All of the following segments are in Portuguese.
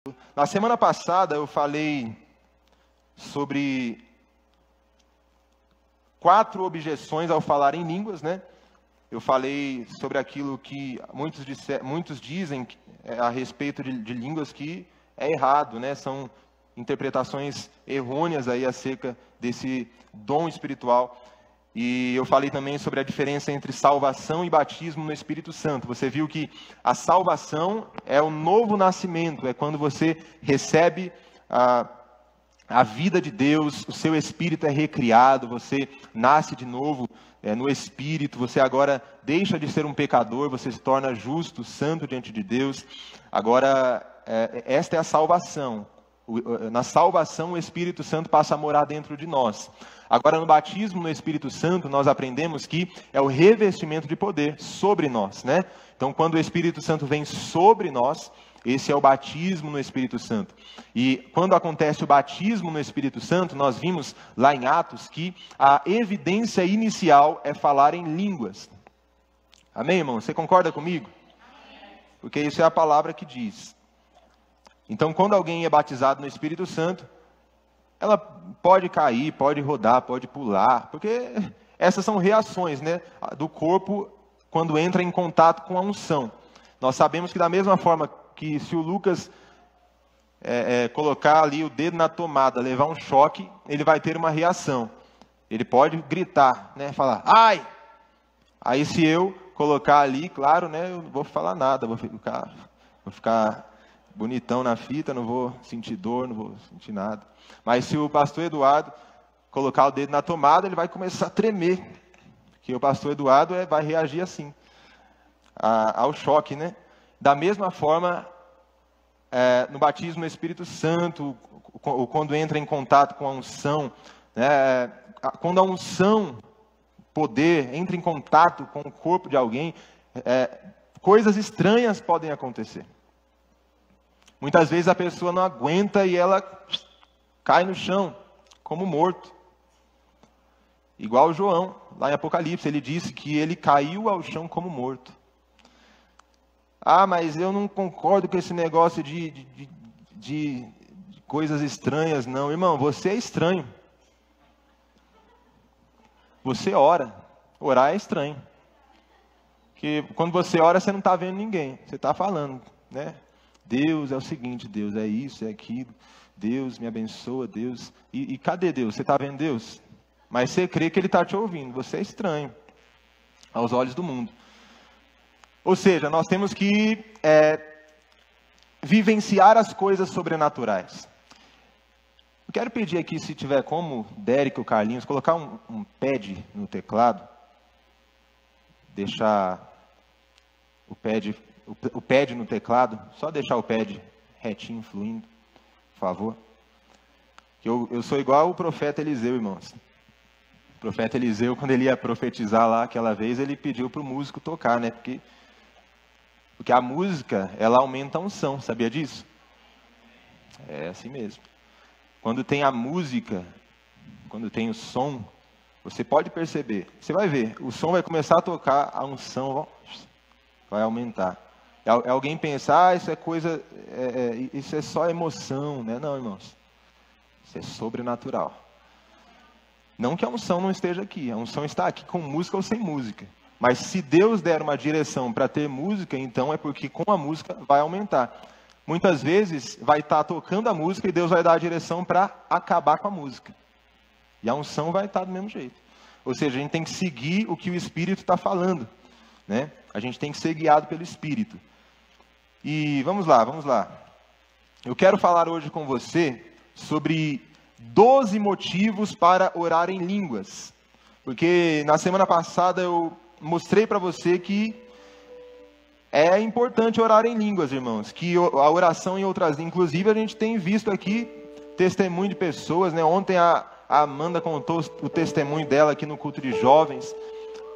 Na semana passada eu falei sobre 4 objeções ao falar em línguas, né? Eu falei sobre aquilo que muitos dizem a respeito de línguas que é errado, né? São interpretações errôneas aí acerca desse dom espiritual. E eu falei também sobre a diferença entre salvação e batismo no Espírito Santo. Você viu que a salvação é o novo nascimento, é quando você recebe a vida de Deus, o seu espírito é recriado, você nasce de novo no Espírito, você agora deixa de ser um pecador, você se torna justo, santo diante de Deus. Agora, esta é a salvação. Na salvação, o Espírito Santo passa a morar dentro de nós. Agora, no batismo no Espírito Santo, nós aprendemos que é o revestimento de poder sobre nós, né? Então, quando o Espírito Santo vem sobre nós, esse é o batismo no Espírito Santo. E quando acontece o batismo no Espírito Santo, nós vimos lá em Atos que a evidência inicial é falar em línguas. Amém, irmão? Você concorda comigo? Porque isso é a palavra que diz. Então, quando alguém é batizado no Espírito Santo, ela pode cair, pode rodar, pode pular, porque essas são reações, né, do corpo quando entra em contato com a unção. Nós sabemos que da mesma forma que se o Lucas colocar ali o dedo na tomada, levar um choque, ele vai ter uma reação. Ele pode gritar, né, falar, ai! Aí se eu colocar ali, claro, né, eu não vou falar nada, vou ficar bonitão na fita, não vou sentir dor, não vou sentir nada. Mas se o pastor Eduardo colocar o dedo na tomada, ele vai começar a tremer. Porque o pastor Eduardo vai reagir assim, ao choque, né? Da mesma forma, no batismo no Espírito Santo, quando entra em contato com a unção, né? Quando a unção, poder, entra em contato com o corpo de alguém, coisas estranhas podem acontecer. Muitas vezes a pessoa não aguenta e ela cai no chão, como morto. Igual João, lá em Apocalipse, ele disse que ele caiu ao chão como morto. Ah, mas eu não concordo com esse negócio de coisas estranhas, não. Irmão, você é estranho. Você ora. Orar é estranho. Porque quando você ora, você não está vendo ninguém. Você está falando, né? Deus é o seguinte, Deus é isso, é aquilo, Deus me abençoa, Deus... E cadê Deus? Você está vendo Deus? Mas você crê que Ele está te ouvindo, você é estranho aos olhos do mundo. Ou seja, nós temos que vivenciar as coisas sobrenaturais. Eu quero pedir aqui, se tiver como, Derek ou Carlinhos, colocar um pad no teclado, deixar o pad no teclado, só deixar o pad retinho, fluindo, por favor. Eu sou igual o profeta Eliseu, irmãos. O profeta Eliseu, quando ele ia profetizar lá aquela vez, ele pediu para o músico tocar, né? Porque a música, ela aumenta a unção, sabia disso? É assim mesmo. Quando tem a música, quando tem o som, você pode perceber, você vai ver, o som vai começar a tocar, a unção vai aumentar. Alguém pensar, isso é coisa, isso é só emoção, né? Não, irmãos, isso é sobrenatural. Não que a unção não esteja aqui, a unção está aqui com música ou sem música. Mas se Deus der uma direção para ter música, então é porque com a música vai aumentar. Muitas vezes vai estar tocando a música e Deus vai dar a direção para acabar com a música. E a unção vai estar do mesmo jeito. Ou seja, a gente tem que seguir o que o Espírito está falando, né? A gente tem que ser guiado pelo Espírito. E vamos lá. Eu quero falar hoje com você sobre 12 motivos para orar em línguas. Porque na semana passada eu mostrei para você que é importante orar em línguas, irmãos. Que a oração em outras línguas, inclusive a gente tem visto aqui testemunho de pessoas, né? Ontem a Amanda contou o testemunho dela aqui no culto de jovens,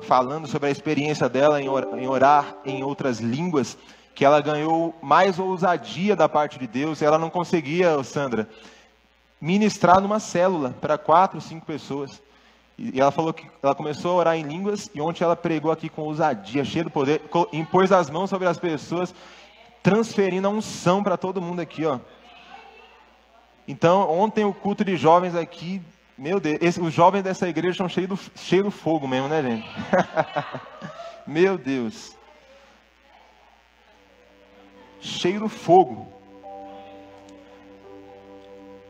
falando sobre a experiência dela em orar em outras línguas, que ela ganhou mais ousadia da parte de Deus. Ela não conseguia, Sandra, ministrar numa célula para 4, 5 pessoas. E ela falou que ela começou a orar em línguas, e ontem ela pregou aqui com ousadia, cheia do poder, impôs as mãos sobre as pessoas, transferindo a unção para todo mundo aqui, ó. Então, ontem o culto de jovens aqui, meu Deus, os jovens dessa igreja estão cheios do fogo mesmo, né, gente? Meu Deus. Cheio do fogo.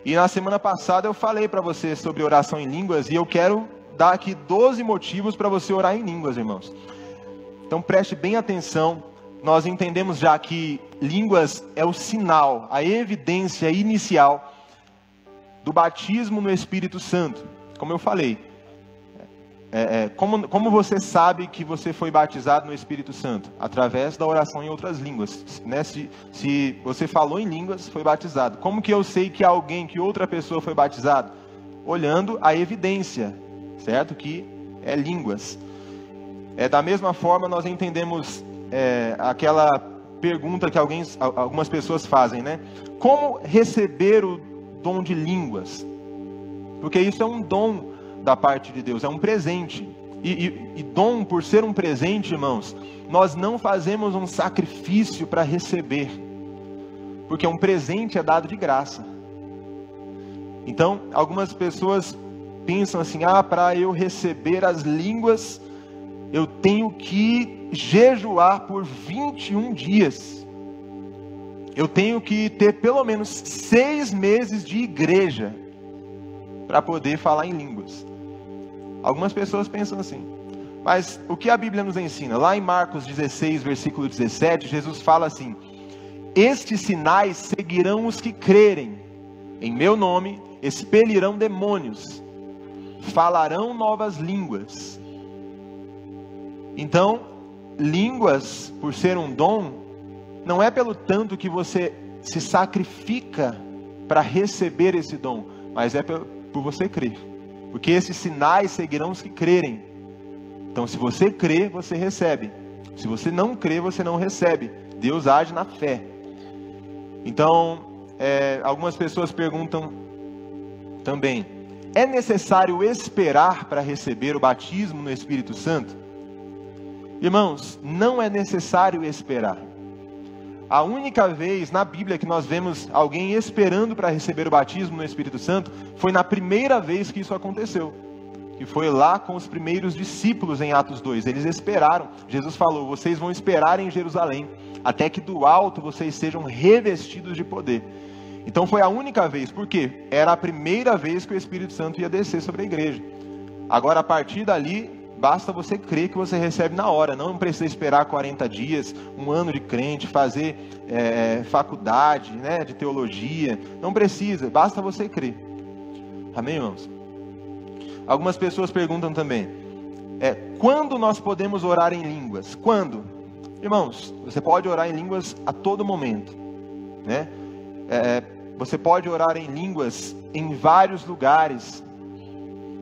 E na semana passada eu falei para você sobre oração em línguas, e eu quero dar aqui 12 motivos para você orar em línguas, irmãos. Então preste bem atenção. Nós entendemos já que línguas é o sinal, a evidência inicial do batismo no Espírito Santo. Como eu falei, como você sabe que você foi batizado no Espírito Santo? Através da oração em outras línguas, né? Se você falou em línguas, foi batizado. Como que eu sei que outra pessoa foi batizado? Olhando a evidência, certo? Que é línguas. Da mesma forma, nós entendemos aquela pergunta que algumas pessoas fazem, né? Como receber o dom de línguas? Porque isso é um dom da parte de Deus, é um presente. E dom, por ser um presente, irmãos, nós não fazemos um sacrifício para receber, porque um presente é dado de graça. Então, algumas pessoas pensam assim: para eu receber as línguas, eu tenho que jejuar por 21 dias. Eu tenho que ter pelo menos 6 meses de igreja para poder falar em línguas. Algumas pessoas pensam assim. Mas o que a Bíblia nos ensina? Lá em Marcos 16, versículo 17, Jesus fala assim: estes sinais seguirão os que crerem. Em meu nome expelirão demônios, falarão novas línguas. Então, línguas, por ser um dom, não é pelo tanto que você se sacrifica para receber esse dom, mas é por você crer. Porque esses sinais seguirão os que crerem. Então, se você crê, você recebe. Se você não crê, você não recebe. Deus age na fé. Então, algumas pessoas perguntam também: é necessário esperar para receber o batismo no Espírito Santo? Irmãos, não é necessário esperar. A única vez na Bíblia que nós vemos alguém esperando para receber o batismo no Espírito Santo foi na primeira vez que isso aconteceu, que foi lá com os primeiros discípulos em Atos 2. Eles esperaram. Jesus falou: vocês vão esperar em Jerusalém, até que do alto vocês sejam revestidos de poder. Então foi a única vez, porque era a primeira vez que o Espírito Santo ia descer sobre a igreja. Agora, a partir dali, basta você crer que você recebe na hora. Não precisa esperar 40 dias, um ano de crente, fazer faculdade, né, de teologia. Não precisa, basta você crer. Amém, irmãos? Algumas pessoas perguntam também: quando nós podemos orar em línguas? Quando? Irmãos, você pode orar em línguas a todo momento, né? Você pode orar em línguas em vários lugares.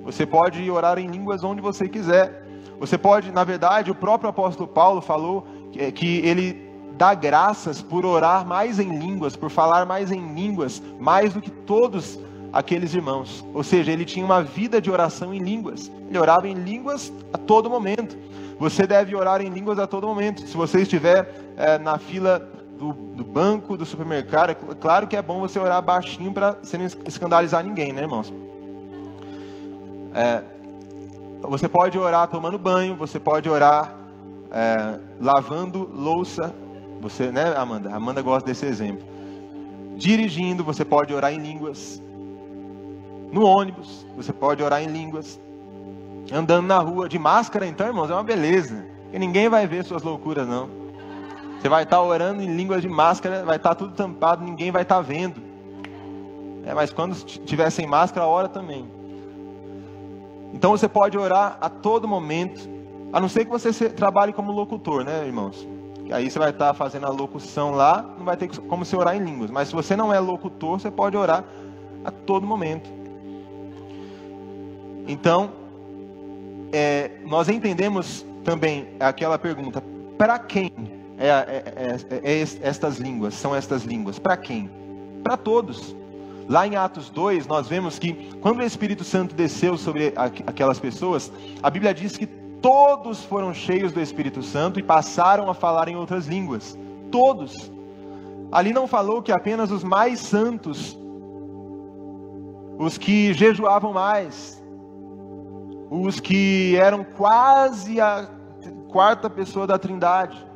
Você pode orar em línguas onde você quiser. Você pode, na verdade, o próprio apóstolo Paulo falou que ele dá graças por orar mais em línguas, por falar mais em línguas, mais do que todos aqueles irmãos. Ou seja, ele tinha uma vida de oração em línguas. Ele orava em línguas a todo momento. Você deve orar em línguas a todo momento. Se você estiver na fila do banco, do supermercado, é claro que é bom você orar baixinho para você não escandalizar ninguém, né, irmãos? Você pode orar tomando banho, você pode orar lavando louça. Você, né, Amanda? Amanda gosta desse exemplo. Dirigindo, você pode orar em línguas. No ônibus, você pode orar em línguas. Andando na rua, de máscara, então, irmãos, é uma beleza. E ninguém vai ver suas loucuras, não. Você vai estar orando em línguas de máscara, vai estar tudo tampado, ninguém vai estar vendo. Mas quando estiver sem máscara, ora também. Então você pode orar a todo momento, a não ser que você trabalhe como locutor, né, irmãos? Que aí você vai estar fazendo a locução lá, não vai ter como você orar em línguas. Mas se você não é locutor, você pode orar a todo momento. Então, nós entendemos também aquela pergunta: para quem estas línguas? São estas línguas? Para quem? Para todos. Lá em Atos 2, nós vemos que quando o Espírito Santo desceu sobre aquelas pessoas, a Bíblia diz que todos foram cheios do Espírito Santo e passaram a falar em outras línguas. Todos. Ali não falou que apenas os mais santos, os que jejuavam mais, os que eram quase a quarta pessoa da Trindade.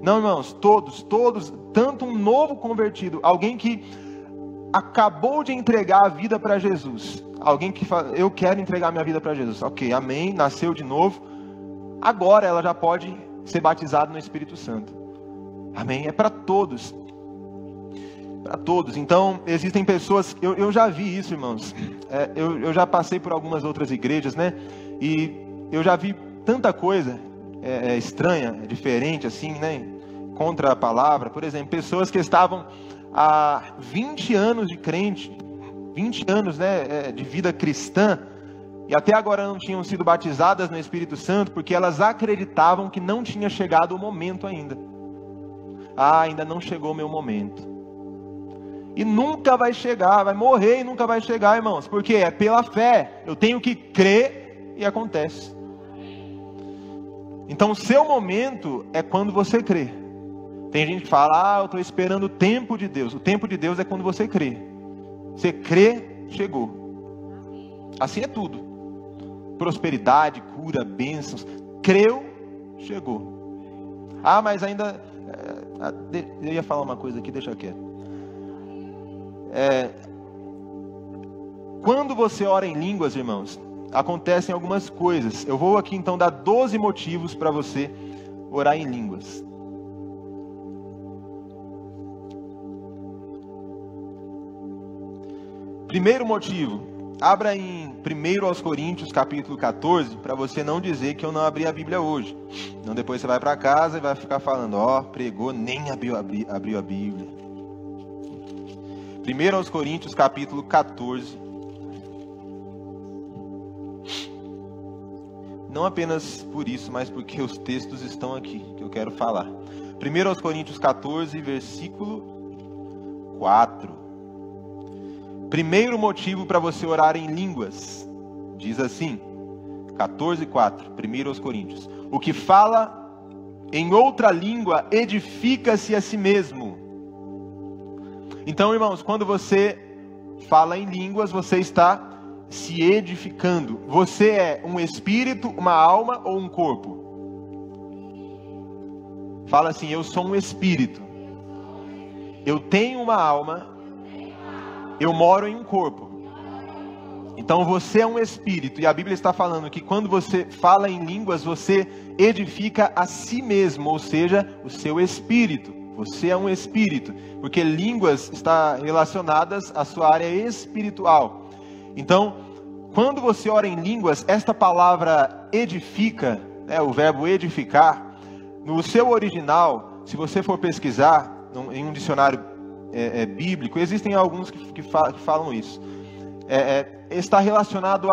Não, irmãos, todos, tanto um novo convertido, alguém que acabou de entregar a vida para Jesus, alguém que fala, eu quero entregar minha vida para Jesus, ok, amém, nasceu de novo, agora ela já pode ser batizada no Espírito Santo, amém, é para todos, então existem pessoas, eu já vi isso, irmãos, eu já passei por algumas outras igrejas, né, e eu já vi tanta coisa estranha, diferente assim, né, contra a palavra. Por exemplo, pessoas que estavam há 20 anos de crente, 20 anos, né, de vida cristã, e até agora não tinham sido batizadas no Espírito Santo, porque elas acreditavam que não tinha chegado o momento ainda. Ainda não chegou o meu momento. E nunca vai chegar, vai morrer e nunca vai chegar, irmãos, porque é pela fé, eu tenho que crer e acontece. Então o seu momento é quando você crê. Tem gente que fala, eu estou esperando o tempo de Deus. O tempo de Deus é quando você crê. Você crê, chegou. Assim é tudo. Prosperidade, cura, bênçãos. Creu, chegou. Mas ainda... eu ia falar uma coisa aqui, deixa quieto. Quando você ora em línguas, irmãos, acontecem algumas coisas. Eu vou aqui então dar 12 motivos para você orar em línguas. Primeiro motivo, abra em 1 aos Coríntios, capítulo 14, para você não dizer que eu não abri a Bíblia hoje. Então depois você vai para casa e vai ficar falando, pregou, nem abriu a Bíblia. 1 aos Coríntios, capítulo 14. Não apenas por isso, mas porque os textos estão aqui, que eu quero falar. 1 aos Coríntios 14, versículo 4. Primeiro motivo para você orar em línguas, diz assim, 14:4, 1 aos Coríntios. O que fala em outra língua edifica-se a si mesmo. Então, irmãos, quando você fala em línguas, você está se edificando. Você é um espírito, uma alma ou um corpo? Fala assim, eu sou um espírito. Eu tenho uma alma. Eu moro em um corpo. Então você é um espírito. E a Bíblia está falando que quando você fala em línguas, você edifica a si mesmo, ou seja, o seu espírito. Você é um espírito. Porque línguas está relacionadas à sua área espiritual. Então, quando você ora em línguas, esta palavra edifica, o verbo edificar, no seu original, se você for pesquisar em um dicionário bíblico, existem alguns que falam isso, está relacionado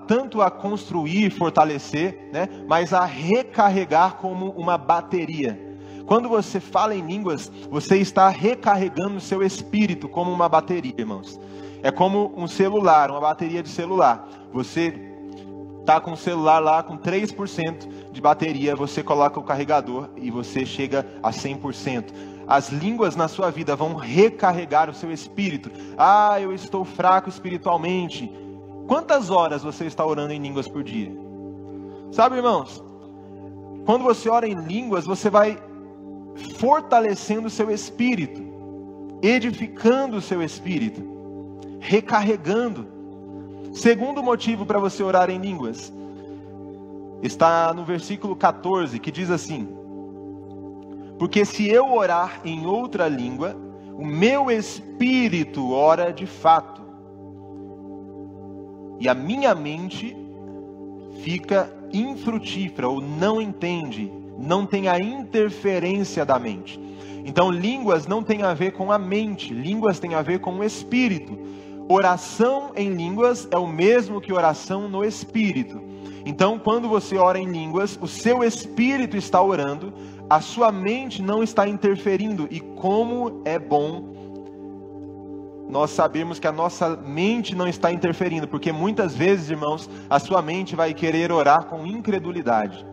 tanto a construir, fortalecer, né, mas a recarregar como uma bateria. Quando você fala em línguas, você está recarregando o seu espírito como uma bateria, irmãos. É como um celular, uma bateria de celular. Você está com o celular lá com 3% de bateria, você coloca o carregador e você chega a 100%. As línguas na sua vida vão recarregar o seu espírito. Eu estou fraco espiritualmente. Quantas horas você está orando em línguas por dia? Sabe, irmãos, quando você ora em línguas, você vai fortalecendo o seu espírito, edificando o seu espírito, recarregando. Segundo motivo para você orar em línguas, está no versículo 14, que diz assim: porque se eu orar em outra língua, o meu espírito ora de fato, e a minha mente fica infrutífera, ou não entende, não tem a interferência da mente. Então línguas não tem a ver com a mente, línguas tem a ver com o espírito. Oração em línguas é o mesmo que oração no espírito. Então quando você ora em línguas, o seu espírito está orando, a sua mente não está interferindo. E como é bom nós sabemos que a nossa mente não está interferindo, porque muitas vezes, irmãos, a sua mente vai querer orar com incredulidade.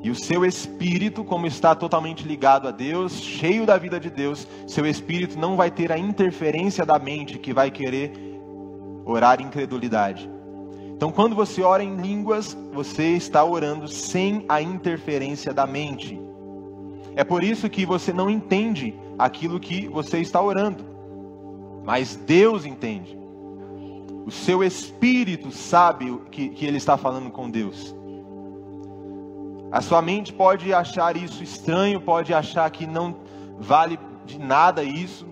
E o seu espírito, como está totalmente ligado a Deus, cheio da vida de Deus, seu espírito não vai ter a interferência da mente que vai querer orar em incredulidade. Então, quando você ora em línguas, você está orando sem a interferência da mente. É por isso que você não entende aquilo que você está orando, mas Deus entende. O seu espírito sabe que ele está falando com Deus. A sua mente pode achar isso estranho, pode achar que não vale de nada isso,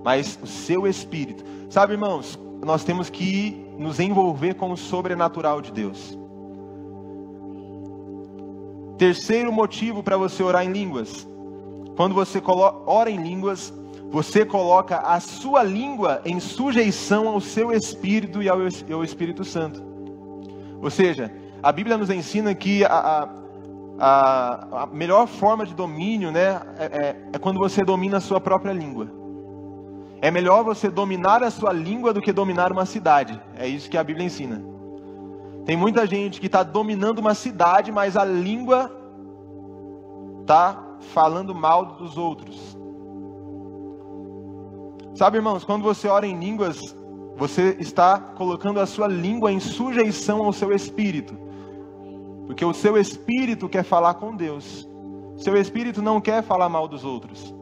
mas o seu espírito. Sabe, irmãos, nós temos que nos envolver com o sobrenatural de Deus. Terceiro motivo para você orar em línguas. Quando você ora em línguas, você coloca a sua língua em sujeição ao seu espírito e ao Espírito Santo. Ou seja, a Bíblia nos ensina que a melhor forma de domínio, né, é quando você domina a sua própria língua. É melhor você dominar a sua língua do que dominar uma cidade. É isso que a Bíblia ensina. Tem muita gente que está dominando uma cidade, mas a língua está falando mal dos outros. Sabe, irmãos, quando você ora em línguas, você está colocando a sua língua em sujeição ao seu espírito. Porque o seu espírito quer falar com Deus. Seu espírito não quer falar mal dos outros.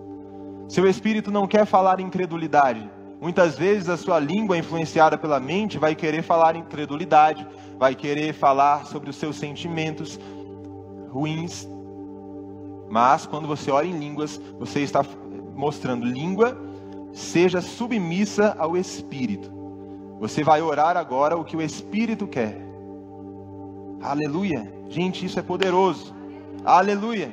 Seu espírito não quer falar incredulidade. Muitas vezes a sua língua, influenciada pela mente, vai querer falar incredulidade, vai querer falar sobre os seus sentimentos ruins. Mas quando você ora em línguas, você está mostrando: língua, seja submissa ao Espírito. Você vai orar agora o que o Espírito quer. Aleluia. Gente, isso é poderoso. Aleluia.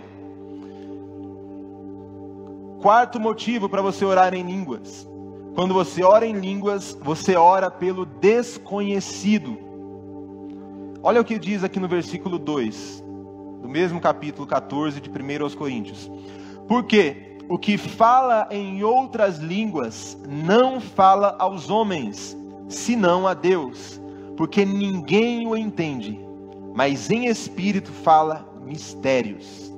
Quarto motivo para você orar em línguas. Quando você ora em línguas, você ora pelo desconhecido. Olha o que diz aqui no versículo 2, do mesmo capítulo 14 de 1 aos Coríntios. Porque o que fala em outras línguas não fala aos homens, senão a Deus, porque ninguém o entende, mas em espírito fala mistérios.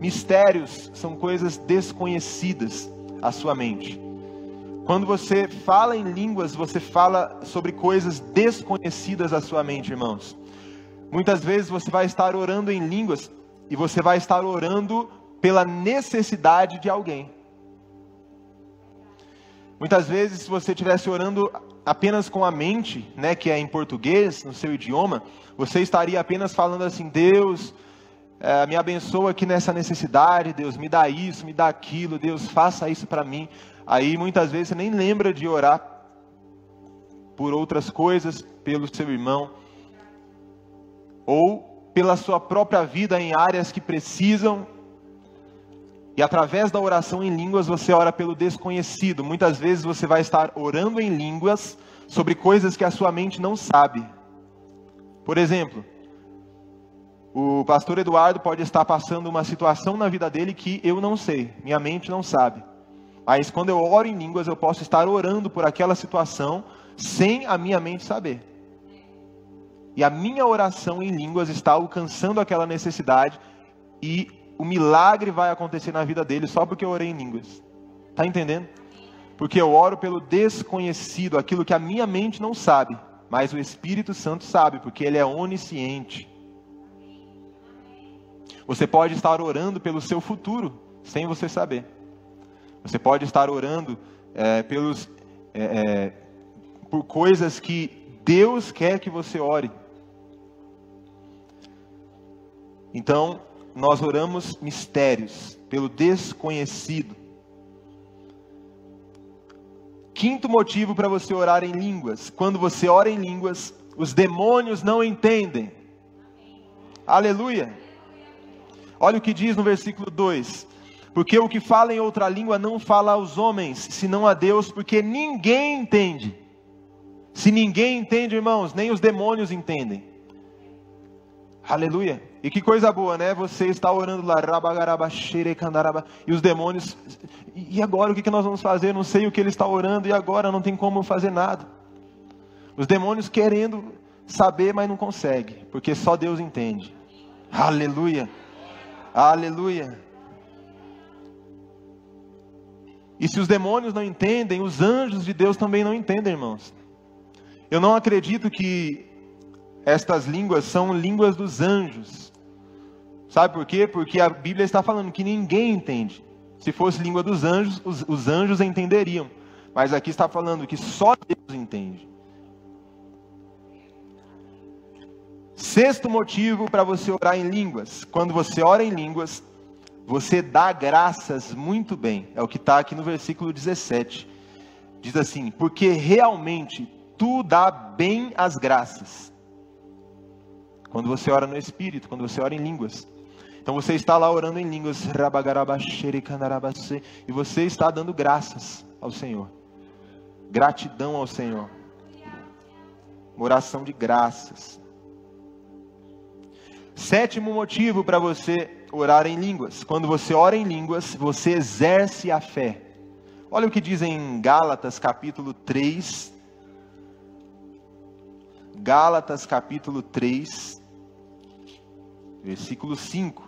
Mistérios são coisas desconhecidas à sua mente. Quando você fala em línguas, você fala sobre coisas desconhecidas à sua mente, irmãos. Muitas vezes você vai estar orando em línguas e você vai estar orando pela necessidade de alguém. Muitas vezes, se você estivesse orando apenas com a mente, né, que é em português, no seu idioma, você estaria apenas falando assim: Deus, me abençoa aqui nessa necessidade, Deus, me dá isso, me dá aquilo, Deus, faça isso para mim. Aí muitas vezes você nem lembra de orar por outras coisas, pelo seu irmão, ou pela sua própria vida em áreas que precisam. E através da oração em línguas você ora pelo desconhecido. Muitas vezes você vai estar orando em línguas sobre coisas que a sua mente não sabe. Por exemplo, o pastor Eduardo pode estar passando uma situação na vida dele que eu não sei, minha mente não sabe. Mas quando eu oro em línguas, eu posso estar orando por aquela situação sem a minha mente saber. E a minha oração em línguas está alcançando aquela necessidade e o milagre vai acontecer na vida dele só porque eu orei em línguas. Está entendendo? Porque eu oro pelo desconhecido, aquilo que a minha mente não sabe, mas o Espírito Santo sabe, porque ele é onisciente. Você pode estar orando pelo seu futuro, sem você saber. Você pode estar orando por coisas que Deus quer que você ore. Então, nós oramos mistérios, pelo desconhecido. Quinto motivo para você orar em línguas. Quando você ora em línguas, os demônios não entendem. Aleluia. Olha o que diz no versículo 2. Porque o que fala em outra língua não fala aos homens, senão a Deus, porque ninguém entende. Se ninguém entende, irmãos, nem os demônios entendem. Aleluia. E que coisa boa, né? Você está orando lá, e os demônios, e agora o que nós vamos fazer? Não sei o que ele está orando, e agora não tem como fazer nada. Os demônios querendo saber, mas não conseguem, porque só Deus entende. Aleluia. Aleluia. E se os demônios não entendem, os anjos de Deus também não entendem, irmãos. Eu não acredito que estas línguas são línguas dos anjos. Sabe por quê? Porque a Bíblia está falando que ninguém entende. Se fosse língua dos anjos, os anjos entenderiam. Mas aqui está falando que só Deus entende. Sexto motivo para você orar em línguas. Quando você ora em línguas, você dá graças muito bem. É o que está aqui no versículo 17. Diz assim: porque realmente tu dá bem as graças. Quando você ora no Espírito, quando você ora em línguas. Então você está lá orando em línguas. E você está dando graças ao Senhor. Gratidão ao Senhor. Uma oração de graças. Sétimo motivo para você orar em línguas. Quando você ora em línguas, você exerce a fé. Olha o que diz em Gálatas capítulo 3. Gálatas capítulo 3, versículo 5.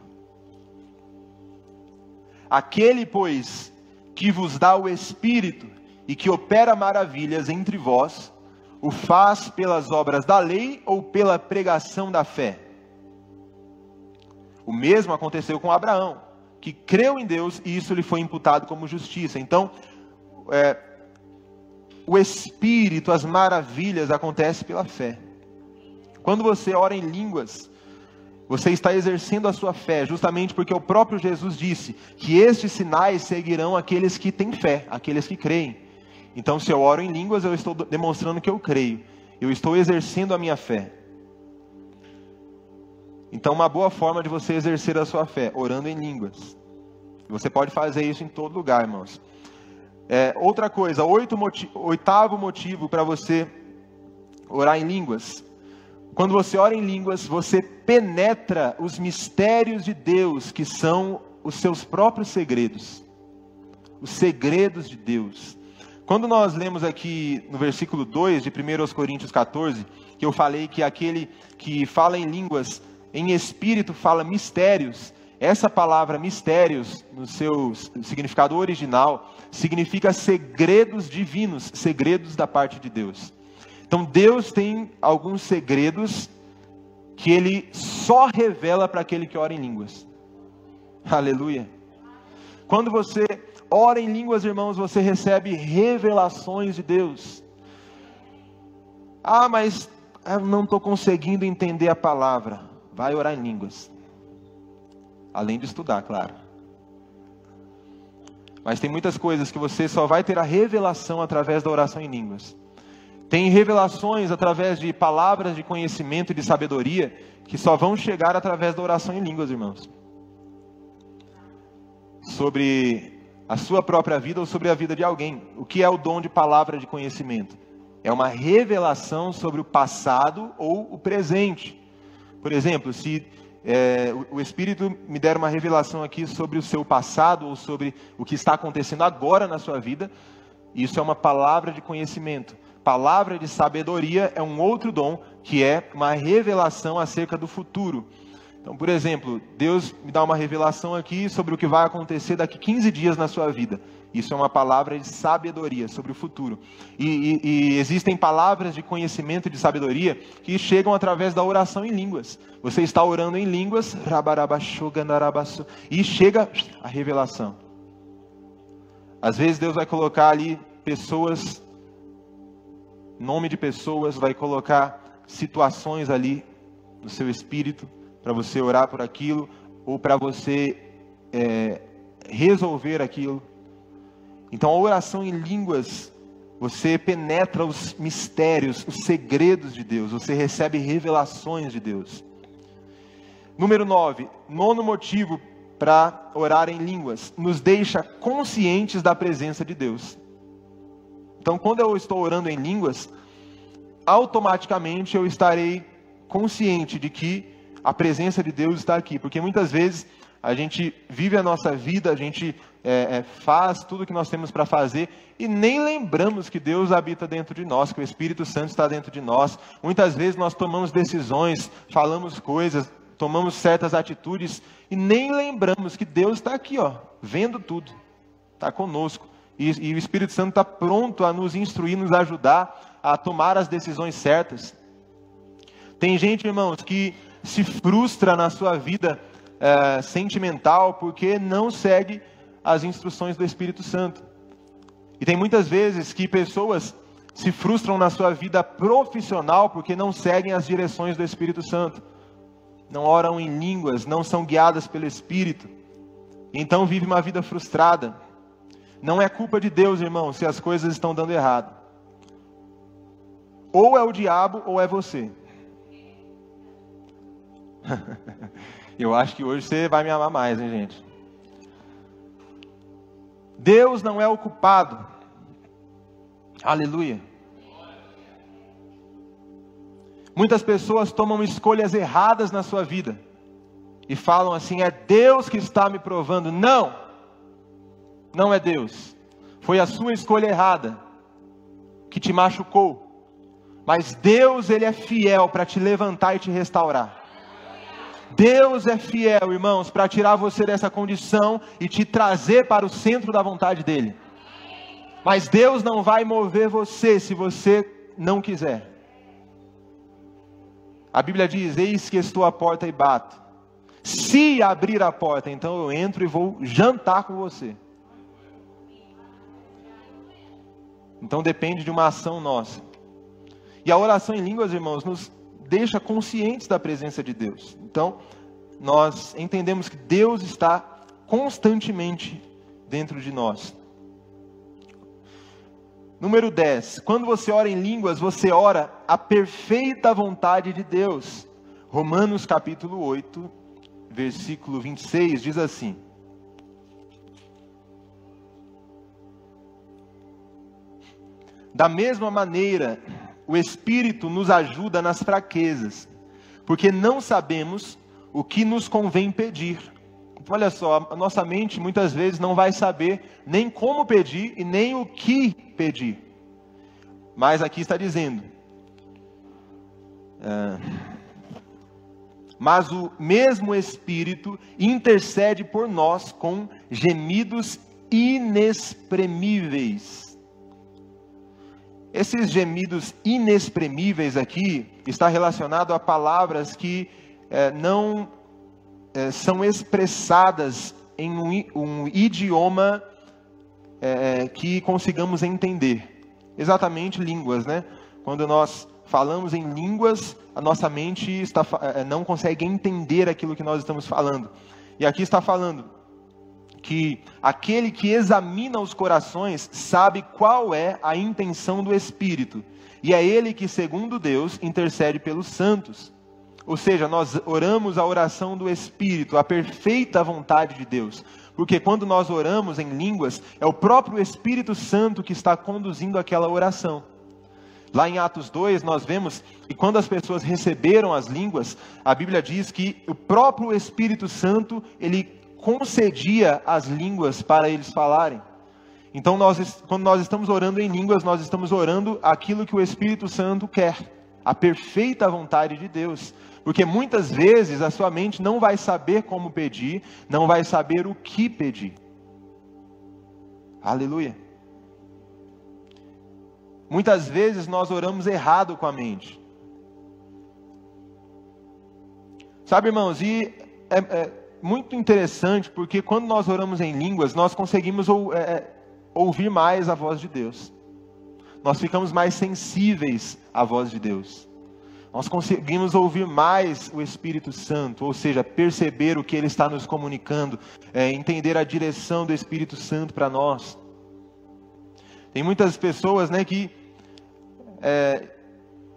Aquele, pois, que vos dá o Espírito e que opera maravilhas entre vós, o faz pelas obras da lei ou pela pregação da fé? O mesmo aconteceu com Abraão, que creu em Deus e isso lhe foi imputado como justiça. Então, o Espírito, as maravilhas acontecem pela fé. Quando você ora em línguas, você está exercendo a sua fé, justamente porque o próprio Jesus disse que estes sinais seguirão aqueles que têm fé, aqueles que creem. Então, se eu oro em línguas, eu estou demonstrando que eu creio. Eu estou exercendo a minha fé. Então, uma boa forma de você exercer a sua fé, orando em línguas. Você pode fazer isso em todo lugar, irmãos. Outra coisa, oitavo motivo para você orar em línguas. Quando você ora em línguas, você penetra os mistérios de Deus, que são os seus próprios segredos. Os segredos de Deus. Quando nós lemos aqui no versículo 2 de 1 Coríntios 14, que eu falei que aquele que fala em línguas, em espírito, fala mistérios. Essa palavra mistérios, no seu significado original, significa segredos divinos, segredos da parte de Deus. Então Deus tem alguns segredos que Ele só revela para aquele que ora em línguas. Aleluia. Quando você ora em línguas, irmãos, você recebe revelações de Deus. Ah, mas eu não estou conseguindo entender a palavra. Vai orar em línguas. Além de estudar, claro. Mas tem muitas coisas que você só vai ter a revelação através da oração em línguas. Tem revelações através de palavras de conhecimento e de sabedoria que só vão chegar através da oração em línguas, irmãos. Sobre a sua própria vida ou sobre a vida de alguém. O que é o dom de palavra de conhecimento? É uma revelação sobre o passado ou o presente. Por exemplo, se o Espírito me der uma revelação aqui sobre o seu passado ou sobre o que está acontecendo agora na sua vida, isso é uma palavra de conhecimento. Palavra de sabedoria é um outro dom, que é uma revelação acerca do futuro. Então, por exemplo, Deus me dá uma revelação aqui sobre o que vai acontecer daqui 15 dias na sua vida. Isso é uma palavra de sabedoria sobre o futuro. E existem palavras de conhecimento e de sabedoria que chegam através da oração em línguas. Você está orando em línguas, e chega a revelação. Às vezes Deus vai colocar ali pessoas, nome de pessoas, vai colocar situações ali no seu espírito, para você orar por aquilo, ou para você resolver aquilo. Então a oração em línguas, você penetra os mistérios, os segredos de Deus, você recebe revelações de Deus. Número 9, nono motivo para orar em línguas, nos deixa conscientes da presença de Deus. Então quando eu estou orando em línguas, automaticamente eu estarei consciente de que a presença de Deus está aqui, porque muitas vezes a gente vive a nossa vida, a gente faz tudo o que nós temos para fazer e nem lembramos que Deus habita dentro de nós, que o Espírito Santo está dentro de nós. Muitas vezes nós tomamos decisões, falamos coisas, tomamos certas atitudes e nem lembramos que Deus está aqui, ó, vendo tudo, está conosco. E o Espírito Santo está pronto a nos instruir, nos ajudar a tomar as decisões certas. Tem gente, irmãos, que se frustra na sua vida sentimental porque não segue as instruções do Espírito Santo. E tem muitas vezes que pessoas se frustram na sua vida profissional porque não seguem as direções do Espírito Santo. Não oram em línguas, não são guiadas pelo Espírito. Então vive uma vida frustrada. Não é culpa de Deus, irmão, se as coisas estão dando errado. Ou é o diabo ou é você. Eu acho que hoje você vai me amar mais, hein, gente? Deus não é o culpado. Aleluia. Muitas pessoas tomam escolhas erradas na sua vida e falam assim: é Deus que está me provando. Não, não é Deus. Foi a sua escolha errada que te machucou. Mas Deus, Ele é fiel para te levantar e te restaurar. Deus é fiel, irmãos, para tirar você dessa condição e te trazer para o centro da vontade dEle. Mas Deus não vai mover você se você não quiser. A Bíblia diz: eis que estou à porta e bato. Se abrir a porta, então eu entro e vou jantar com você. Então depende de uma ação nossa. E a oração em línguas, irmãos, nos deixa conscientes da presença de Deus. Então, nós entendemos que Deus está constantemente dentro de nós. Número 10. Quando você ora em línguas, você ora a perfeita vontade de Deus. Romanos capítulo 8, versículo 26, diz assim: da mesma maneira, o Espírito nos ajuda nas fraquezas, porque não sabemos o que nos convém pedir. Então, olha só, a nossa mente muitas vezes não vai saber nem como pedir e nem o que pedir. Mas aqui está dizendo: mas o mesmo Espírito intercede por nós com gemidos inexprimíveis. Esses gemidos inexprimíveis aqui está relacionado a palavras que não são expressadas em um idioma que consigamos entender. Exatamente línguas, né? Quando nós falamos em línguas, a nossa mente não consegue entender aquilo que nós estamos falando. E aqui está falando que aquele que examina os corações sabe qual é a intenção do Espírito. E é Ele que, segundo Deus, intercede pelos santos. Ou seja, nós oramos a oração do Espírito, a perfeita vontade de Deus. Porque quando nós oramos em línguas, é o próprio Espírito Santo que está conduzindo aquela oração. Lá em Atos 2, nós vemos que quando as pessoas receberam as línguas, a Bíblia diz que o próprio Espírito Santo, ele concedia as línguas para eles falarem. Então, quando nós estamos orando em línguas, nós estamos orando aquilo que o Espírito Santo quer, a perfeita vontade de Deus. Porque muitas vezes a sua mente não vai saber como pedir, não vai saber o que pedir. Aleluia. Muitas vezes nós oramos errado com a mente. Sabe, irmãos, e é muito interessante, porque quando nós oramos em línguas, nós conseguimos ouvir mais a voz de Deus. Nós ficamos mais sensíveis à voz de Deus. Nós conseguimos ouvir mais o Espírito Santo, ou seja, perceber o que Ele está nos comunicando, entender a direção do Espírito Santo para nós. Tem muitas pessoas, né, que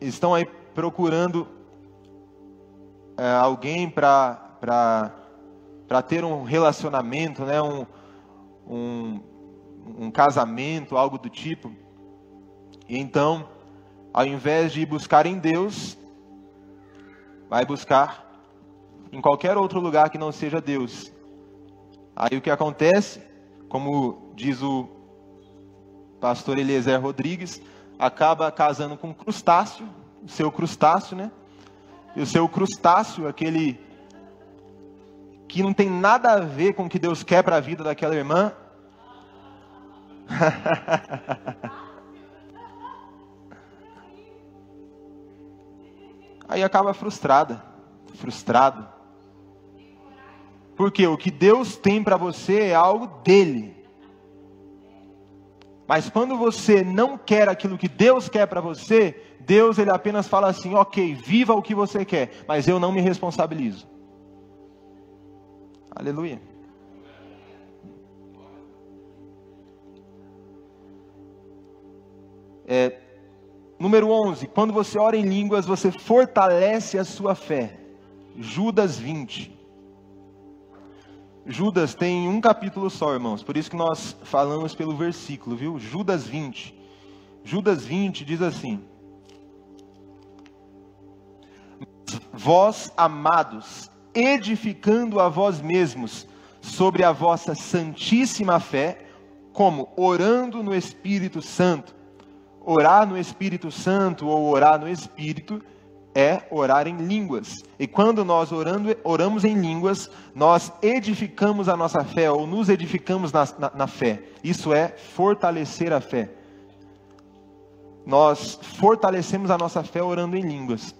estão aí procurando alguém para ter um relacionamento, né, um casamento, algo do tipo. E então, ao invés de buscar em Deus, vai buscar em qualquer outro lugar que não seja Deus. Aí o que acontece, como diz o pastor Eliezer Rodrigues, acaba casando com um crustáceo, o seu crustáceo, né? E o seu crustáceo, aquele que não tem nada a ver com o que Deus quer para a vida daquela irmã. Aí acaba frustrado. Porque o que Deus tem para você é algo dele. Mas quando você não quer aquilo que Deus quer para você, Deus ele apenas fala assim, ok, viva o que você quer, mas eu não me responsabilizo. Aleluia. Número 11, quando você ora em línguas, você fortalece a sua fé. Judas 20. Judas tem um capítulo só, irmãos, por isso que nós falamos pelo versículo, viu? Judas 20. Judas 20 diz assim: vós, amados, edificando a vós mesmos sobre a vossa santíssima fé, como orando no Espírito Santo. Orar no Espírito Santo ou orar no Espírito é orar em línguas. E quando nós oramos em línguas, nós edificamos a nossa fé, ou nos edificamos na fé. Isso é fortalecer a fé. Nós fortalecemos a nossa fé orando em línguas.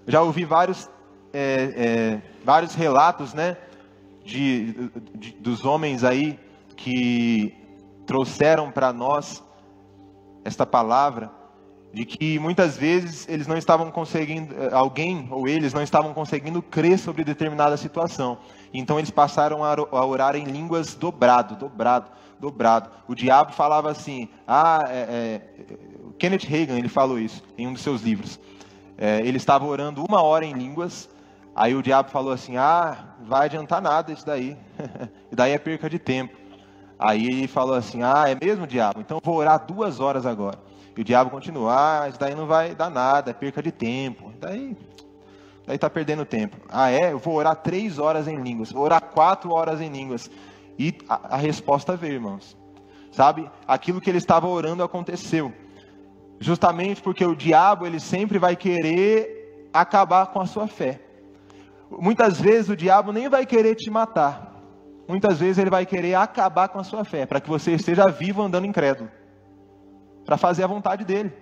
Já ouvi vários relatos, né, dos homens aí que trouxeram para nós esta palavra, de que muitas vezes eles não estavam conseguindo, eles não estavam conseguindo crer sobre determinada situação. Então eles passaram a orar em línguas dobrado. O diabo falava assim, Kenneth Hagin, ele falou isso em um dos seus livros. Ele estava orando 1 hora em línguas, aí o diabo falou assim, vai adiantar nada isso daí, e daí é perca de tempo. Aí ele falou assim, é mesmo, diabo? Então eu vou orar 2 horas agora. E o diabo continua, isso daí não vai dar nada, é perca de tempo. Daí está perdendo tempo. Eu vou orar 3 horas em línguas, vou orar 4 horas em línguas. E a resposta veio, irmãos. Sabe, aquilo que ele estava orando aconteceu. Justamente porque o diabo, ele sempre vai querer acabar com a sua fé. Muitas vezes o diabo nem vai querer te matar. Muitas vezes ele vai querer acabar com a sua fé, para que você esteja vivo andando incrédulo. Para fazer a vontade dele.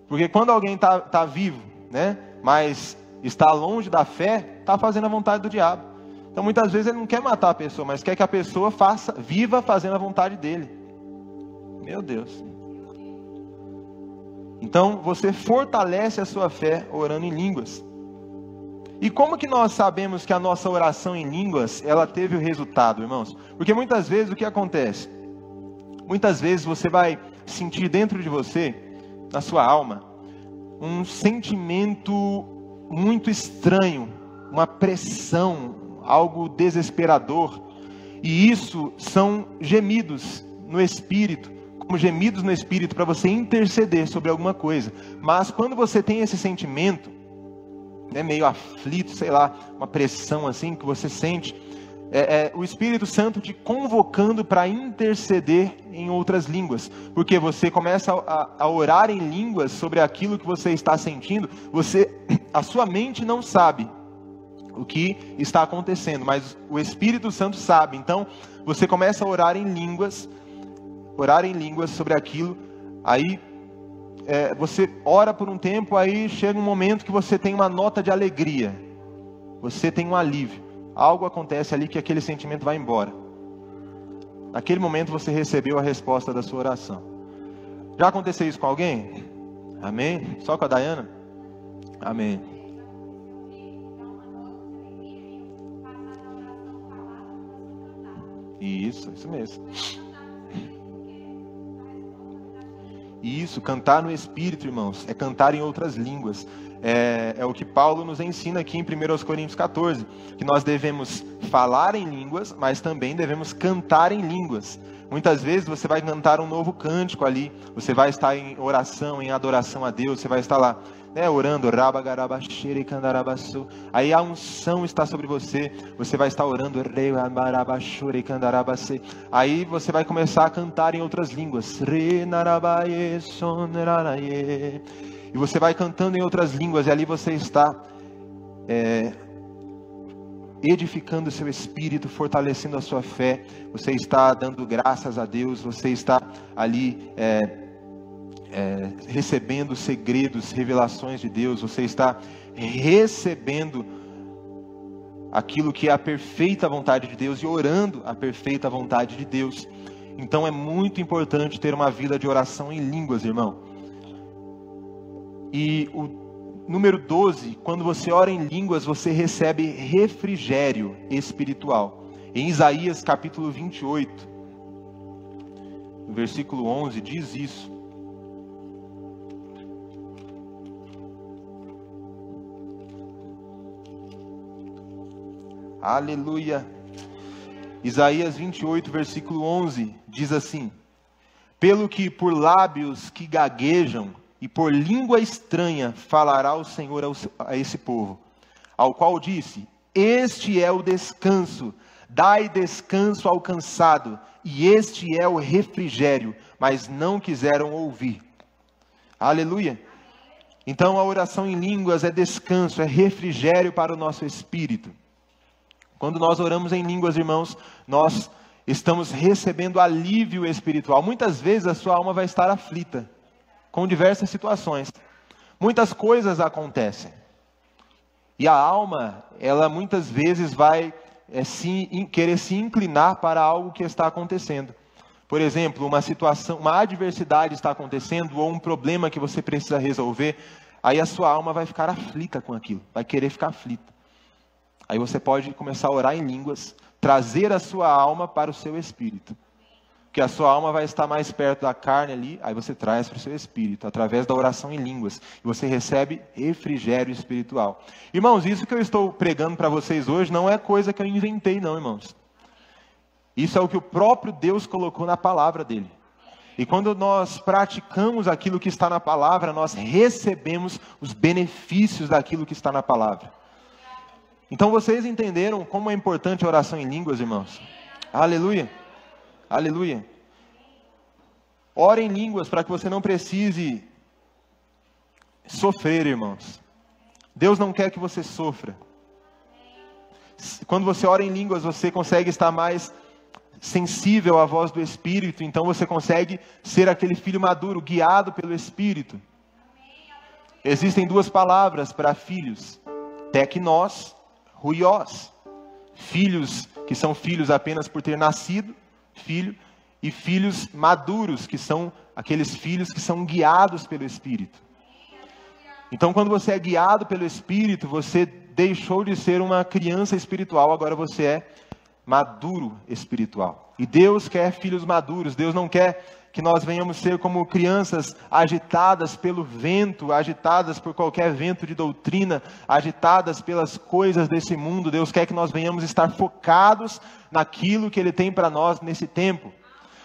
Porque quando alguém está vivo, né, mas está longe da fé, está fazendo a vontade do diabo. Então muitas vezes ele não quer matar a pessoa, mas quer que a pessoa viva fazendo a vontade dele. Meu Deus. Então você fortalece a sua fé orando em línguas. E como que nós sabemos que a nossa oração em línguas, ela teve o resultado, irmãos? Porque muitas vezes o que acontece? Muitas vezes você vai sentir dentro de você, na sua alma, um sentimento muito estranho, uma pressão, algo desesperador. E isso são gemidos no Espírito, como gemidos no Espírito para você interceder sobre alguma coisa. Mas quando você tem esse sentimento, meio aflito, sei lá, uma pressão assim que você sente, o Espírito Santo te convocando para interceder em outras línguas, porque você começa a orar em línguas sobre aquilo que você está sentindo. A sua mente não sabe o que está acontecendo, mas o Espírito Santo sabe. Então você começa a orar em línguas sobre aquilo. Aí você ora por um tempo, aí chega um momento que você tem uma nota de alegria, você tem um alívio. Algo acontece ali que aquele sentimento vai embora. Naquele momento você recebeu a resposta da sua oração. Já aconteceu isso com alguém? Amém? Só com a Dayana? Amém. Isso mesmo. Isso, cantar no Espírito, irmãos, é cantar em outras línguas. É o que Paulo nos ensina aqui em 1 Coríntios 14, que nós devemos falar em línguas, mas também devemos cantar em línguas. Muitas vezes você vai cantar um novo cântico ali, você vai estar em oração, em adoração a Deus, você vai estar lá, orando, aí a unção está sobre você, você vai estar orando, aí você vai começar a cantar em outras línguas, e você vai cantando em outras línguas, e ali você está edificando o seu espírito, fortalecendo a sua fé, você está dando graças a Deus, você está ali recebendo segredos, revelações de Deus, você está recebendo aquilo que é a perfeita vontade de Deus e orando a perfeita vontade de Deus. Então é muito importante ter uma vida de oração em línguas, irmão. E o número 12, quando você ora em línguas, você recebe refrigério espiritual. Em Isaías capítulo 28, no versículo 11, diz isso. Aleluia. Isaías 28, versículo 11, diz assim: pelo que por lábios que gaguejam e por língua estranha falará o Senhor a esse povo, ao qual disse: este é o descanso, dai descanso ao cansado, e este é o refrigério, mas não quiseram ouvir. Aleluia. Então a oração em línguas é descanso, é refrigério para o nosso espírito. Quando nós oramos em línguas, irmãos, nós estamos recebendo alívio espiritual. Muitas vezes a sua alma vai estar aflita, com diversas situações. Muitas coisas acontecem. E a alma, ela muitas vezes vai querer se inclinar para algo que está acontecendo. Por exemplo, uma situação, uma adversidade está acontecendo, ou um problema que você precisa resolver, aí a sua alma vai ficar aflita com aquilo, vai querer ficar aflita. Aí você pode começar a orar em línguas, trazer a sua alma para o seu espírito. Porque a sua alma vai estar mais perto da carne ali, aí você traz para o seu espírito, através da oração em línguas. E você recebe refrigério espiritual. Irmãos, isso que eu estou pregando para vocês hoje não é coisa que eu inventei não, irmãos. Isso é o que o próprio Deus colocou na palavra dele. E quando nós praticamos aquilo que está na palavra, nós recebemos os benefícios daquilo que está na palavra. Então vocês entenderam como é importante a oração em línguas, irmãos? Aleluia. Aleluia. Ore em línguas para que você não precise sofrer, irmãos. Deus não quer que você sofra. Quando você ora em línguas, você consegue estar mais sensível à voz do Espírito. Então você consegue ser aquele filho maduro, guiado pelo Espírito. Existem duas palavras para filhos: teknos, ruios. Filhos que são filhos apenas por ter nascido, filho, e filhos maduros, que são aqueles filhos que são guiados pelo Espírito. Então, quando você é guiado pelo Espírito, você deixou de ser uma criança espiritual, agora você é maduro espiritual. E Deus quer filhos maduros. Deus não quer que nós venhamos ser como crianças agitadas pelo vento, agitadas por qualquer vento de doutrina, agitadas pelas coisas desse mundo. Deus quer que nós venhamos estar focados naquilo que Ele tem para nós nesse tempo.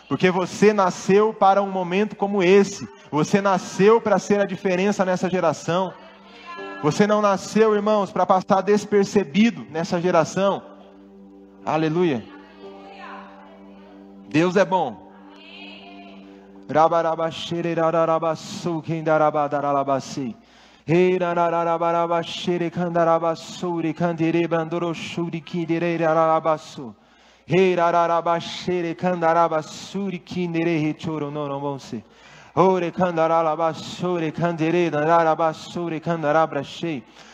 Porque você nasceu para um momento como esse. Você nasceu para ser a diferença nessa geração. Você não nasceu, irmãos, para passar despercebido nessa geração. Aleluia. Deus é bom.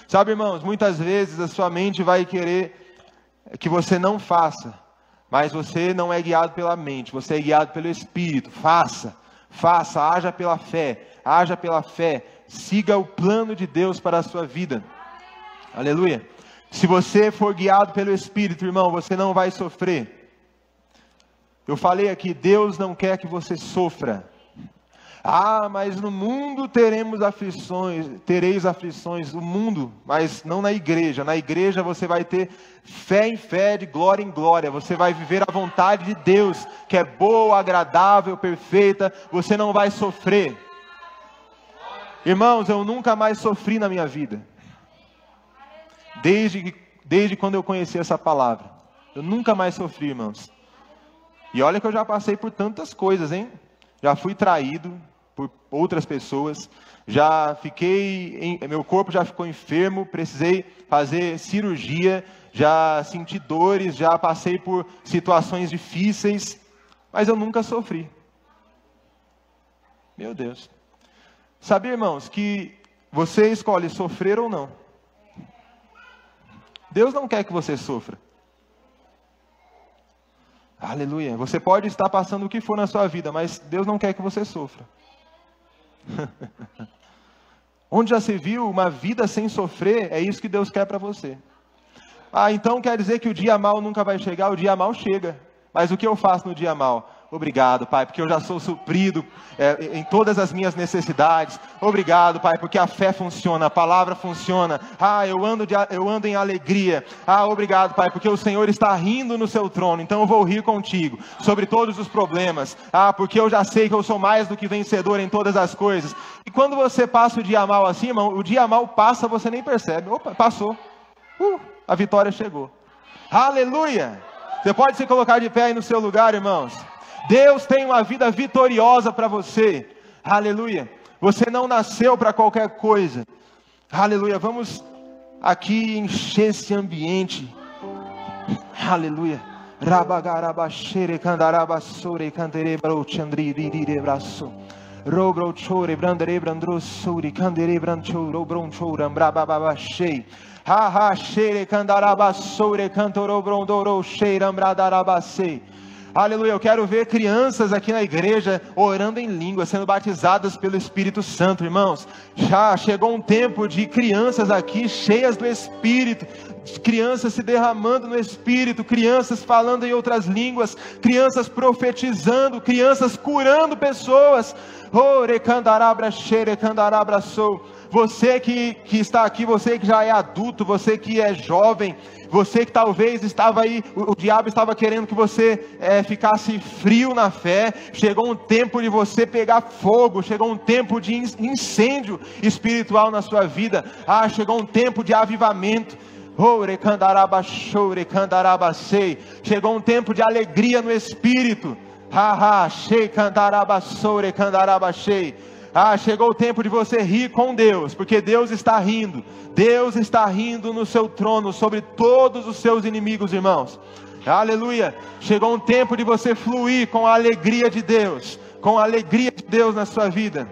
Sabe, irmãos, muitas vezes a sua mente vai querer que você não faça, mas você não é guiado pela mente, você é guiado pelo Espírito. Faça, haja pela fé, siga o plano de Deus para a sua vida. Aleluia. Se você for guiado pelo Espírito, irmão, você não vai sofrer. Eu falei aqui, Deus não quer que você sofra. Ah, mas no mundo tereis aflições, no mundo, mas não na igreja. Na igreja você vai ter fé em fé, de glória em glória. Você vai viver a vontade de Deus, que é boa, agradável, perfeita. Você não vai sofrer. Irmãos, eu nunca mais sofri na minha vida. Desde quando eu conheci essa palavra. Eu nunca mais sofri, irmãos. E olha que eu já passei por tantas coisas, hein? Já fui traído. por outras pessoas, meu corpo já ficou enfermo, precisei fazer cirurgia, já senti dores, já passei por situações difíceis, mas eu nunca sofri. Meu Deus. Sabia, irmãos, que você escolhe sofrer ou não? Deus não quer que você sofra. Aleluia. Você pode estar passando o que for na sua vida, mas Deus não quer que você sofra. Onde já se viu uma vida sem sofrer, é isso que Deus quer para você. Então quer dizer que o dia mau nunca vai chegar? O dia mau chega. Mas o que eu faço no dia mau? Obrigado, Pai, porque eu já sou suprido em todas as minhas necessidades. Obrigado, Pai, porque a fé funciona, a palavra funciona. Eu ando em alegria. Obrigado, Pai, porque o Senhor está rindo no seu trono, então eu vou rir contigo sobre todos os problemas. Porque eu já sei que eu sou mais do que vencedor em todas as coisas. E quando você passa o dia mau assim, irmão, o dia mau passa, você nem percebe. Opa, passou. A vitória chegou. Aleluia! Você pode se colocar de pé aí no seu lugar, irmãos. Deus tem uma vida vitoriosa para você. Aleluia. Você não nasceu para qualquer coisa. Aleluia. Vamos aqui encher esse ambiente. Aleluia. Rabagarabashere candarabasore canderebro chandri braço. Rogro chore brandere brandro suri candere branchoro bronchoram brabababashei. Ha ha shere candarabasore cantoro brondoro cheiram bradarabasei. Aleluia, eu quero ver crianças aqui na igreja orando em língua, sendo batizadas pelo Espírito Santo, irmãos. Já chegou um tempo de crianças aqui cheias do Espírito, crianças se derramando no Espírito, crianças falando em outras línguas, crianças profetizando, crianças curando pessoas. Você que está aqui, você que já é adulto, você que é jovem, você que talvez estava aí, o diabo estava querendo que você ficasse frio na fé. Chegou um tempo de você pegar fogo, chegou um tempo de incêndio espiritual na sua vida. Chegou um tempo de avivamento. Chegou um tempo de alegria no Espírito. Chegou o tempo de você rir com Deus, porque Deus está rindo. Deus está rindo no seu trono sobre todos os seus inimigos, irmãos. Aleluia. Chegou um tempo de você fluir com a alegria de Deus, com a alegria de Deus na sua vida.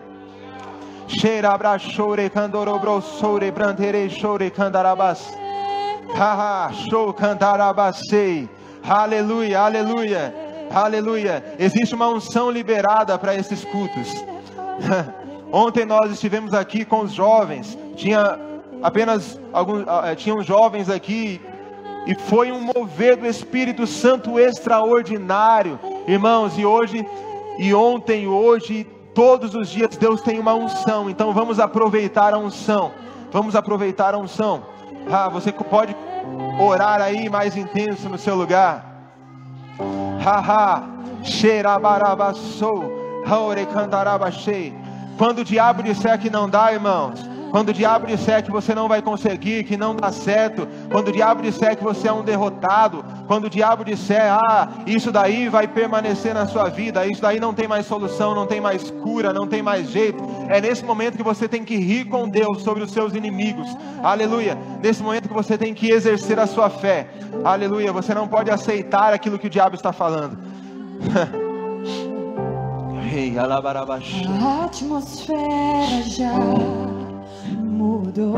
Aleluia, aleluia, aleluia. Existe uma unção liberada para esses cultos. Ontem nós estivemos aqui com os jovens. Tinham jovens aqui, e foi um mover do Espírito Santo extraordinário, irmãos. E ontem, hoje, todos os dias Deus tem uma unção. Então vamos aproveitar a unção. Vamos aproveitar a unção. Você pode orar aí mais intenso no seu lugar. Quando o diabo disser que não dá, irmãos, quando o diabo disser que você não vai conseguir, que não dá certo, quando o diabo disser que você é um derrotado, quando o diabo disser, isso daí vai permanecer na sua vida, isso daí não tem mais solução, não tem mais cura, não tem mais jeito, é nesse momento que você tem que rir com Deus sobre os seus inimigos. Aleluia. Nesse momento que você tem que exercer a sua fé. Aleluia. Você não pode aceitar aquilo que o diabo está falando. A atmosfera já mudou.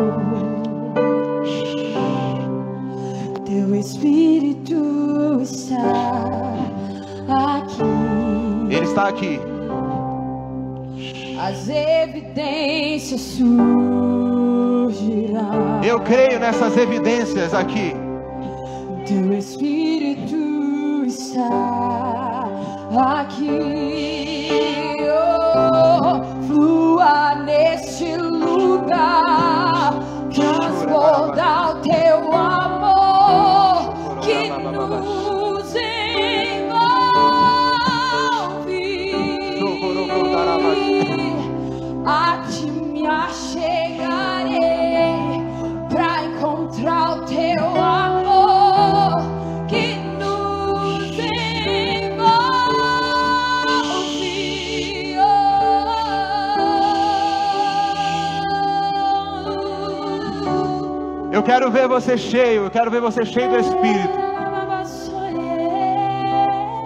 Teu Espírito está aqui. Ele está aqui. As evidências surgirão. Eu creio nessas evidências aqui. Teu Espírito está aqui. Flua neste lugar, transborda o teu amor que nos envolve. A ti me achegarei pra encontrar o teu amor que nos envolve. Eu quero ver você cheio, eu quero ver você cheio do Espírito.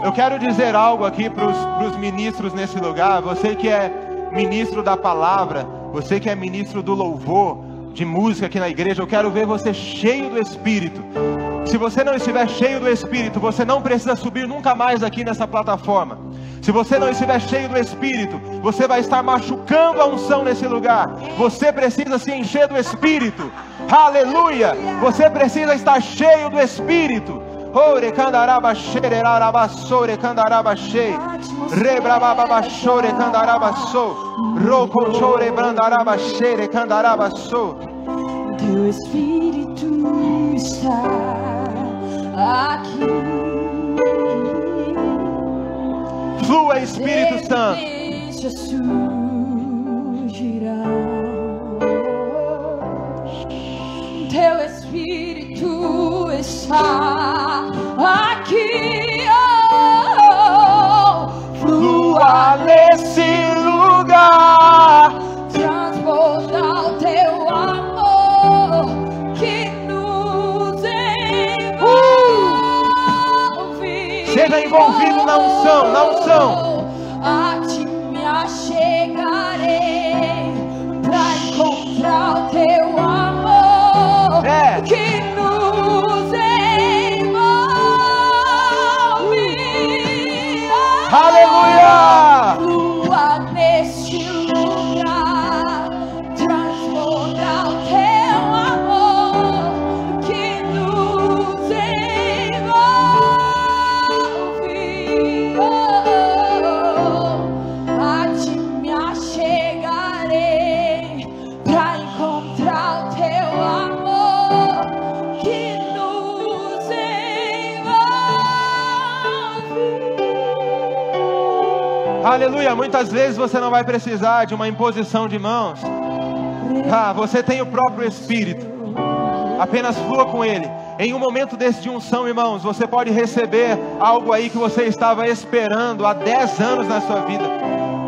Eu quero dizer algo aqui para os ministros nesse lugar. Você que é ministro da palavra, você que é ministro do louvor, de música aqui na igreja, eu quero ver você cheio do Espírito. Se você não estiver cheio do Espírito, você não precisa subir nunca mais aqui nessa plataforma. Se você não estiver cheio do Espírito, você vai estar machucando a unção nesse lugar. Você precisa se encher do Espírito. Aleluia! Você precisa estar cheio do Espírito. Ore candaraba xereraraba sore candaraba shei rebrababa chore candaraba so roco chore brandaraba xere candaraba so. Teu Espírito está aqui. Flua, Espírito Santo. Deixa surgirá. Teu Espírito está aqui. Oh, Flua nesse lugar. Transbordar o teu amor que nos envolve. Seja envolvido na unção, na unção. A ti me achegarei pra encontrar o teu amor que nos envolve. Aleluia! Flua neste lugar, transbordar o teu amor que nos envolve. A ti me achegarei pra encontrar o teu amor que nos envolve. Aleluia! Muitas vezes você não vai precisar de uma imposição de mãos. Você tem o próprio Espírito. Apenas flua com Ele. Em um momento desse de unção, irmãos, você pode receber algo aí que você estava esperando há 10 anos na sua vida.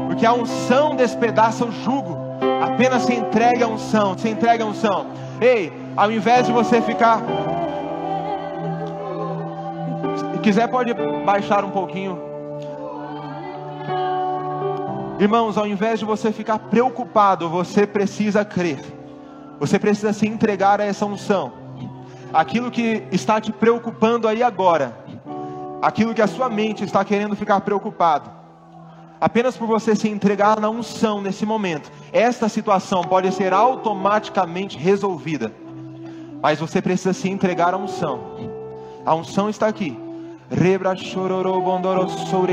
Porque a unção despedaça o jugo. Apenas se entregue à unção, se entregue à unção. Ei, ao invés de você ficar... Se quiser pode baixar um pouquinho. Irmãos, ao invés de você ficar preocupado, você precisa crer. Você precisa se entregar a essa unção. Aquilo que está te preocupando aí agora, aquilo que a sua mente está querendo ficar preocupado, apenas por você se entregar na unção nesse momento, esta situação pode ser automaticamente resolvida. Mas você precisa se entregar à unção. A unção está aqui. Rebra chororô bondoro sobre